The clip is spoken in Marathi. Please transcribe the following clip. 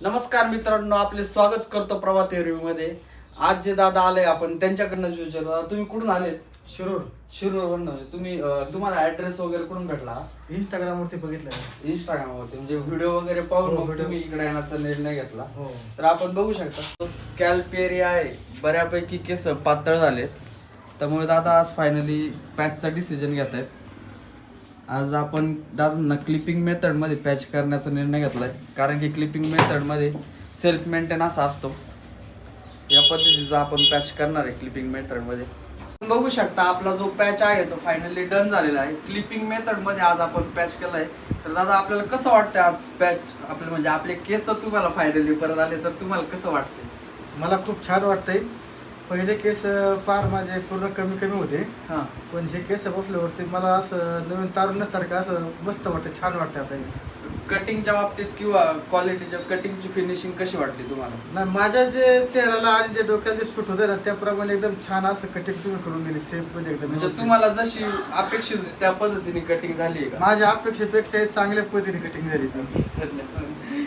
नमस्कार मित्रांनो, आपले स्वागत करतो प्रभात रिव्ह्यू मध्ये. आज जे दादा आले आपण त्यांच्याकडनं विचारू. तुम्ही कुठून आलेत? शिरूरवरून आले तुम्ही. तुम्हाला ऍड्रेस वगैरे कुठून भेटला? इंस्टाग्राम वरती बघितलं. इंस्टाग्रामवरती म्हणजे व्हिडिओ वगैरे पाहून हो, मग video. तुम्ही इकडे येण्याचा निर्णय घेतला. हो. तर आपण बघू शकता स्कॅल्प एरिया आहे, बऱ्यापैकी केस पातळ झालेत. त्यामुळे दादा आज फायनली पॅचचा डिसिजन घेत आहेत. आज आपण दादांना क्लिपिंग मेथडमध्ये पॅच करण्याचा निर्णय घेतलाय, कारण की क्लिपिंग मेथडमध्ये सेल्फ मेंटेन असा असतो. या पद्धतीचा आपण पॅच करणार आहे क्लिपिंग मेथडमध्ये. बघू शकता आपला जो पॅच आहे तो फायनली डन झालेला आहे. क्लिपिंग मेथडमध्ये आज आपण पॅच केलाय. तर दादा आपल्याला कसं वाटतं आज पॅच आपले म्हणजे आपले केस तुम्हाला फायनली परत आले, तर तुम्हाला कसं वाटतंय? मला खूप छान वाटतंय. पहिले केस पार माझे पूर्ण कमी कमी होते, हां, पण हे केस बसल्यावरती मला असं नवीन तारुण्यासारखं असं मस्त वाटतं, छान वाटतं आता. कटिंगच्या बाबतीत किंवा क्वालिटीच्या कटिंगची फिनिशिंग कशी वाटली तुम्हाला? नाही, माझ्या जे चेहऱ्याला आणि जे डोक्याला जे सूट होते ना त्याप्रमाणे एकदम छान असं कटिंग तुम्ही करून दिली, सेफ मध्ये एकदम. म्हणजे तुम्हाला जशी अपेक्षित होती त्या पद्धतीने कटिंग झाली आहे का? माझ्या अपेक्षेपेक्षा चांगल्या पद्धतीने कटिंग झाली ती.